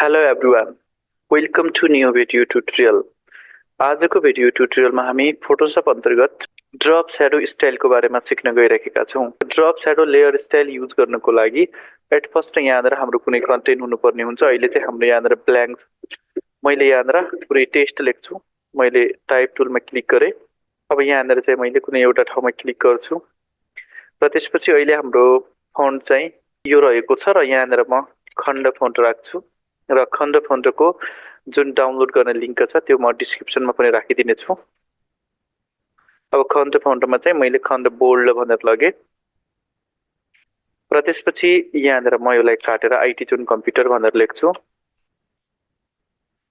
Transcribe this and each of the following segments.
Hello everyone, welcome to new video tutorial. आजको video ट्युटोरियलमा हामी फोटोशप अन्तर्गत ड्रप स्याडो स्टाइलको बारेमा सिक्न गइरहेका छौं। Drop shadow layer style use गर्नको लागि एट फर्स्ट यहाँनिर हाम्रो कुनै कन्टेन्ट हुनुपर्ने हुन्छ। अहिले चाहिँ हाम्रो यहाँनिर ब्ल्याङ्क मैले यहाँनिर पुरै टेस्ट लेख्छु। मैले टाइप टुलमा क्लिक गरे। अब यहाँनिर चाहिँ मैले कुनै एउटा ठाउँमा क्लिक गर्छु र त्यसपछि अहिले हाम्रो फन्ट चाहिँ यो रहेको छ र यहाँनिर म खण्ड फन्ट राख्छु र खण्ड फन्टको जुन डाउनलोड गर्ने लिंक छ त्यो म डिस्क्रिप्सनमा पनि राखिदिने छु। अब खण्ड फन्टमा चाहिँ मैले खण्ड बोल्ड भनेर लगे र त्यसपछि यहाँनिर म यसलाई काटेर आईटी जुन कम्प्युटर भनेर लेख्छु।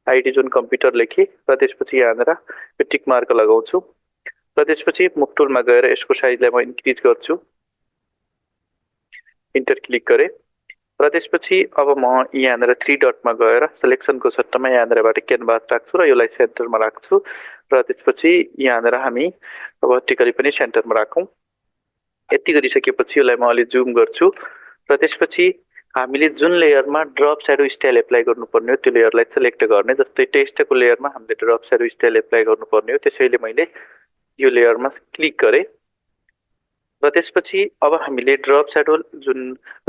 आईटी जुन कम्प्युटर लेखी र त्यसपछि यहाँनिर यो टिक मार्क लगाउँछु र त्यसपछि मुभ टुलमा गएर यसको साइजलाई म इन्क्रिज गर्छु। इन्टर क्लिक गरे र त्यसपछि अब म यहाँनिर 3 डटमा गएर सिलेक्सनको सट्टामा यहाँनिरबाट क्यानभास राख्छु र यसलाई सेन्टरमा राख्छु र त्यसपछि यहाँनिर हामी अब भर्टिकली पनि सेन्टरमा राखौं। यति गरिसकेपछि यसलाई म अलि जुम गर्छु र त्यसपछि हामीले जुन लेयरमा ड्रप स्याडो स्टाइल एप्लाई गर्नुपर्ने हो त्यो लेयरलाई सिलेक्ट गर्ने। जस्तै टेक्स्टको लेयरमा हामीले ड्रप स्याडो स्टाइल एप्लाई गर्नुपर्ने हो, त्यसैले मैले यो लेयरमा क्लिक गरे र त्यसपछि अब हामीले ड्रप स्याडो जुन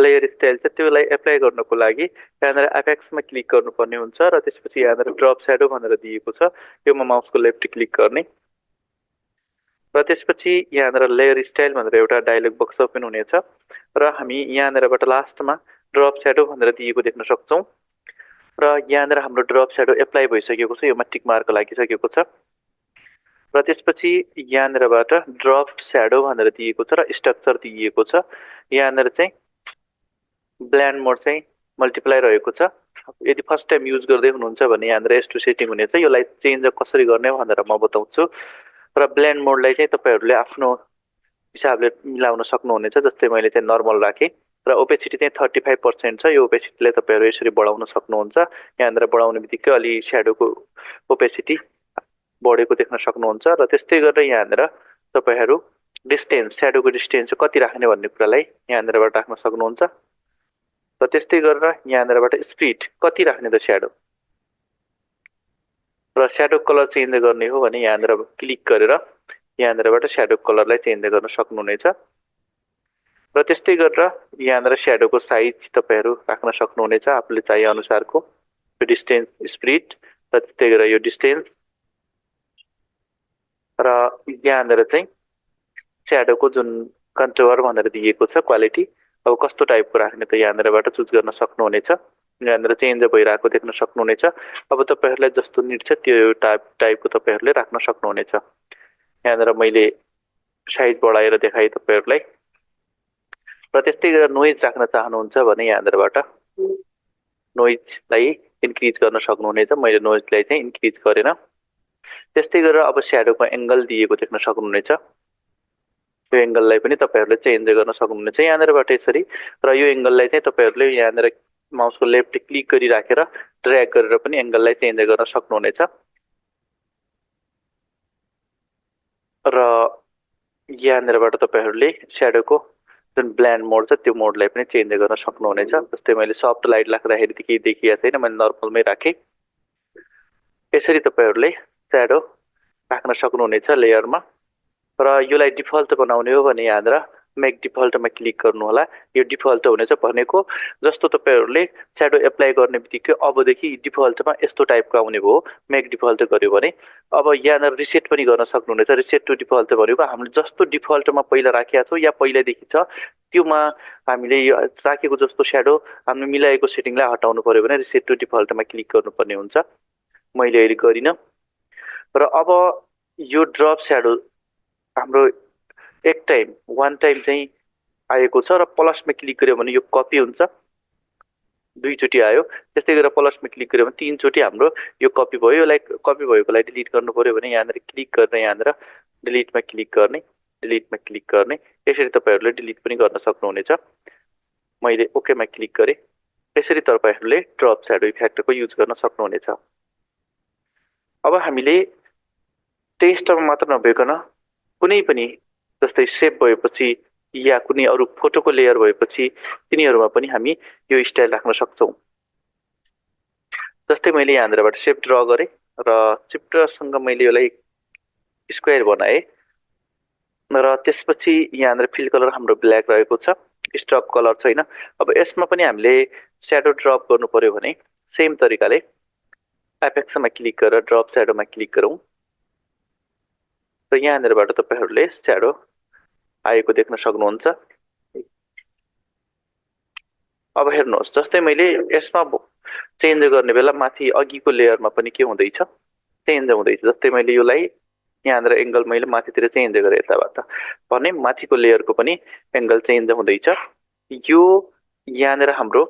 लेयर स्टाइल छ त्यसलाई एप्लाई गर्नको लागि यहाँनिर एपेक्समा क्लिक गर्नुपर्ने हुन्छ र त्यसपछि यहाँनिर ड्रप स्याडो भनेर दिएको छ, यो म माउसको लेफ्ट क्लिक गर्ने र त्यसपछि यहाँनिर लेयर स्टाइल भनेर एउटा डायलग बक्स ओपन हुनेछ र हामी यहाँनिरबाट लास्टमा ड्रप स्याडो भनेर दिएको देख्न सक्छौं र यहाँनिर हाम्रो ड्रप स्याडो एप्लाई भइसकेको छ, योमा टिक मार्क लागिसकेको छ र त्यसपछि यहाँनिरबाट ड्रप स्याडो भनेर दिएको छ र स्ट्रक्चर दिएको छ। यहाँनिर चाहिँ ब्ल्यान्ड मोड चाहिँ मल्टिप्लाई रहेको छ। यदि फर्स्ट टाइम युज गर्दै हुनुहुन्छ भने यहाँनिर यस्तो सेटिङ हुनेछ। यसलाई चेन्ज कसरी गर्ने भनेर म बताउँछु र ब्ल्यान्ड मोडलाई चाहिँ तपाईहरुले आफ्नो हिसाबले मिलाउन सक्नुहुनेछ। जस्तै मैले चाहिँ नर्मल राखे र ओपेसिटी चाहिँ 35% छ। यो ओपेसिटीलाई तपाईहरु यसरी बढाउन सक्नुहुन्छ। यहाँनिर बढाउने बित्तिकै अलि स्याडोको ओपेसिटी बढेको देख्न सक्नुहुन्छ र त्यस्तै गरेर यहाँनिर तपाईहरु डिस्टेन्स स्याडोको डिस्टेन्स कति राख्ने भन्ने कुरालाई यहाँनिरबाट राख्न सक्नुहुन्छ र त्यस्तै गरेर यहाँनिरबाट स्पिड कति राख्ने त स्याडो र स्याडो कलर चेन्ज गर्ने हो भने यहाँनिर क्लिक गरेर यहाँनिरबाट स्याडो कलरलाई चेन्ज गर्न सक्नुहुनेछ र त्यस्तै गरेर यहाँनिर स्याडोको साइज तपाईहरु राख्न सक्नुहुनेछ आफूले चाहे अनुसारको। यो डिस्टेन्स स्पिड र त्यस्तै गरेर यो डिस्टेन्स र यहाँनिर चाहिँ स्याडोको जुन कन्ट्रोलर भनेर दिएको छ क्वालिटी अब कस्तो टाइपको राख्ने त यहाँनिरबाट चुज गर्न सक्नुहुनेछ। यहाँनिर चेन्ज भइरहेको देख्न सक्नुहुनेछ। अब तपाईहरुलाई जस्तो निड छ त्यो टाइपको तपाईहरुले राख्न सक्नुहुनेछ। यहाँनिर मैले साइज बढाएर देखाए तपाईहरुलाई र त्यस्तै गरेर नोइज राख्न चाहनुहुन्छ भने यहाँनिरबाट नोइजलाई इन्क्रिज गर्न सक्नुहुनेछ। मैले नोइजलाई चाहिँ इन्क्रिज गरेन। त्यस्तै गरेर अब स्याडोको एंगल दिएको देख्न सक्नुहुनेछ। यो एंगललाई पनि तपाईहरुले चेन्ज गर्न सक्नुहुनेछ यहाँनिरबाट यसरी र यो एंगललाई चाहिँ तपाईहरुले यहाँनिर माउसको लेफ्ट क्लिक गरिराखेर ड्र्याग गरेर पनि एंगललाई चेन्ज गर्न सक्नुहुनेछ र यहाँनिरबाट तपाईहरुले स्याडोको जुन ब्ल्यान्ड मोड छ त्यो मोडलाई पनि चेन्ज गर्न सक्नुहुनेछ। जस्तै मैले सफ्ट लाइट राख्दाखेरि केही देखिया छैन, मैले नर्मलमै राखे। यसरी तपाईहरुले स्याडो राख्न सक्नुहुनेछ लेयरमा र यसलाई डिफल्ट बनाउने हो भने यहाँनिर मेक डिफल्टमा क्लिक गर्नु होला। यो डिफल्ट हुनेछ भनेको जस्तो तपाईहरुले स्याडो एप्लाई गर्ने बित्तिकै अबदेखि डिफल्टमा यस्तो टाइपको आउने भयो। मेक डिफल्ट गर्यो भने अब यहाँनिर रिसेट पनि गर्न सक्नुहुनेछ। रिसेट टु डिफल्ट भनेको हामीले जस्तो डिफल्टमा पहिला राखेका छौं या पहिलादेखि छ त्योमा हामीले यो राखेको जस्तो स्याडो हामीले मिलाएको सेटिङलाई हटाउनु पर्यो भने रिसेट टु डिफल्टमा क्लिक गर्नुपर्ने हुन्छ। मैले अहिले गरिन र अब यो ड्रप स्याडो हाम्रो वान टाइम चाहिँ आएको छ र प्लसमा क्लिक गर्यो भने यो कपी हुन्छ, दुई चोटी आयो। त्यस्तै गरेर प्लसमा क्लिक गर्यो भने तीन चोटी हाम्रो यो कपी भयो। यसलाई कपी भएकोलाई डिलिट गर्नु पर्यो भने यहाँनिर क्लिक गरेर यहाँनिर डिलिटमा क्लिक गर्ने यसरी तपाईहरुले डिलिट पनि गर्न सक्नुहुनेछ। मैले ओकेमा क्लिक गरे। यसरी तपाईहरुले ड्रप स्याडो इफेक्टको युज गर्न सक्नुहुनेछ। अब हामीले टेक्स्टमा मात्र नभइकन कुनै पनि जस्तै सेभ भएपछि या कुनै अरु फोटोको लेयर भएपछि तिनीहरुमा पनि हामी यो स्टाइल राख्न सक्छौं। जस्तै मैले यहाँनिरबाट सेप ड्र गरेँ र चिप्टरसँग मैले यसलाई स्क्वायर बनाएँ र त्यसपछि यहाँनिर फिल कलर हाम्रो ब्ल्याक रहेको छ, स्ट्रोक कलर छैन। अब यसमा पनि हामीले स्याडो ड्रप गर्नु पर्यो भने सेम तरिकाले एपेक्समा क्लिक गरेर ड्रप स्याडोमा क्लिक गरौँ र यहाँनिरबाट तपाईहरूले स्याडो आएको देख्न सक्नुहुन्छ। अब हेर्नुहोस्, जस्तै मैले यसमा चेन्ज गर्ने बेला माथि अघिको लेयरमा पनि के हुँदैछ, चेन्ज हुँदैछ। जस्तै मैले यसलाई यहाँनिर एङ्गल मैले माथितिर चेन्ज गरेँ यताबाट भने माथिको लेयरको पनि एङ्गल चेन्ज हुँदैछ। यो यहाँनिर हाम्रो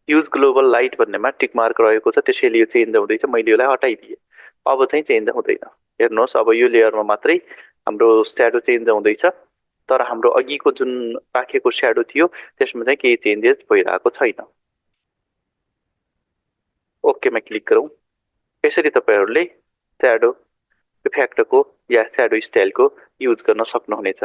युज ग्लोबल लाइट भन्नेमा टिक मार्क रहेको छ, त्यसैले यो चेन्ज हुँदैछ। मैले यसलाई हटाइदिएँ, अब चाहिँ चेन्ज हुँदैन। हेर्नुहोस्, अब यो लेयरमा मात्रै हाम्रो स्याडो चेन्ज हुँदैछ, तर हाम्रो अघिको जुन राखेको स्याडो थियो त्यसमा चाहिँ केही चेन्जेस भइरहेको छैन। ओकेमा क्लिक गरौँ। यसरी तपाईँहरूले स्याडो इफेक्टको या स्याडो स्टाइलको युज गर्न सक्नुहुनेछ।